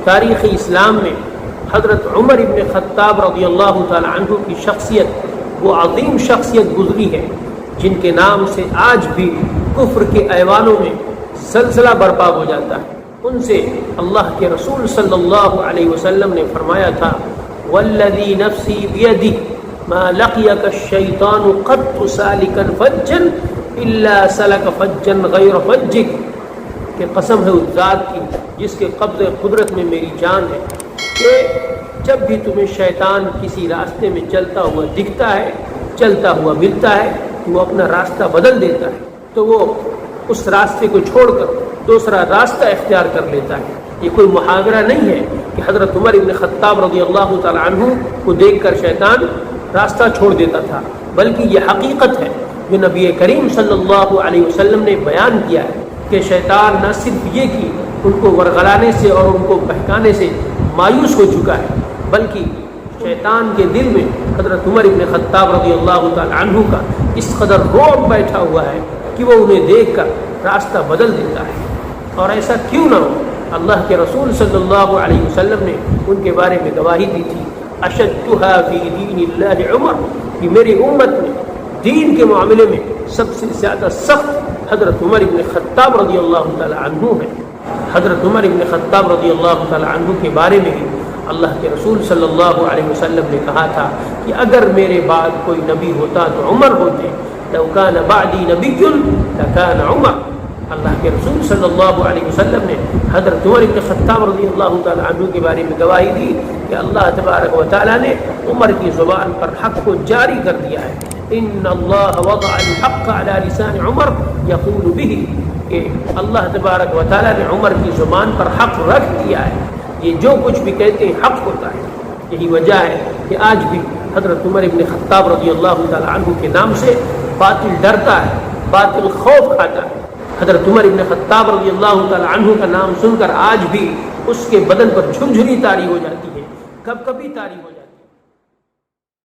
تاریخ اسلام میں حضرت عمر ابن خطاب رضی اللہ تعالی عنہ کی شخصیت وہ عظیم شخصیت گزری ہے جن کے نام سے آج بھی کفر کے ایوانوں میں زلزلہ برپا ہو جاتا ہے۔ ان سے اللہ کے رسول صلی اللہ علیہ وسلم نے فرمایا تھا والذی نفسی بیدی ما لقیک الشیطان قط سالکا فجا الا سلک فجا غیر فجک، کہ قسم ہے اس ذات کی جس کے قبض قدرت میں میری جان ہے کہ جب بھی تمہیں شیطان کسی راستے میں چلتا ہوا دکھتا ہے، چلتا ہوا ملتا ہے، وہ اپنا راستہ بدل دیتا ہے تو وہ اس راستے کو چھوڑ کر دوسرا راستہ اختیار کر لیتا ہے۔ یہ کوئی محاورہ نہیں ہے کہ حضرت عمر ابن خطاب رضی اللہ تعالی عنہ کو دیکھ کر شیطان راستہ چھوڑ دیتا تھا، بلکہ یہ حقیقت ہے جو نبی کریم صلی اللہ علیہ وسلم نے بیان کیا ہے کہ شیطان نہ صرف یہ کہ ان کو ورغلانے سے اور ان کو بہکانے سے مایوس ہو چکا ہے، بلکہ شیطان کے دل میں حضرت عمر ابن خطاب رضی اللہ تعالی عنہ کا اس قدر رعب بیٹھا ہوا ہے کہ وہ انہیں دیکھ کر راستہ بدل دیتا ہے۔ اور ایسا کیوں نہ ہو، اللہ کے رسول صلی اللہ علیہ وسلم نے ان کے بارے میں گواہی دی تھی اشدھا فی دین اللہ عمر، کہ میری امت میں دین کے معاملے میں سب سے زیادہ سخت حضرت عمر ابن خطاب رضی اللہ تعالی عنہ ہے۔ حضرت عمر ابن خطاب رضی اللہ تعالی عنہ کے بارے میں ہی اللہ کے رسول صلی اللہ علیہ وسلم نے کہا تھا کہ اگر میرے بعد کوئی نبی ہوتا تو عمر ہوتے، لو کان بعدی نبی لکان عمر۔ اللہ کے رسول صلی اللہ علیہ وسلم نے حضرت عمر بن خطاب رضی اللہ تعالی عنہ کے بارے میں گواہی دی کہ اللہ تبارک و تعالی نے عمر کی زبان پر حق کو جاری کر دیا ہے۔ ان اللہ وضع الحق علی لسان عمر یقول به، کہ اللہ تبارک و تعالی نے عمر کی زبان پر حق رکھ دیا ہے، یہ جو کچھ بھی کہتے ہیں حق ہوتا ہے۔ یہی وجہ ہے کہ آج بھی حضرت عمر ابن خطاب رضی اللہ تعالی عنہ کے نام سے باطل ڈرتا ہے، باطل خوف کھاتا ہے۔ حضرت عمر ابن خطاب رضی اللہ تعالی عنہ کا نام سن کر آج بھی اس کے بدن پر جھنجھنی طاری ہو جاتی ہے، کب کبھی طاری ہو جاتی ہے۔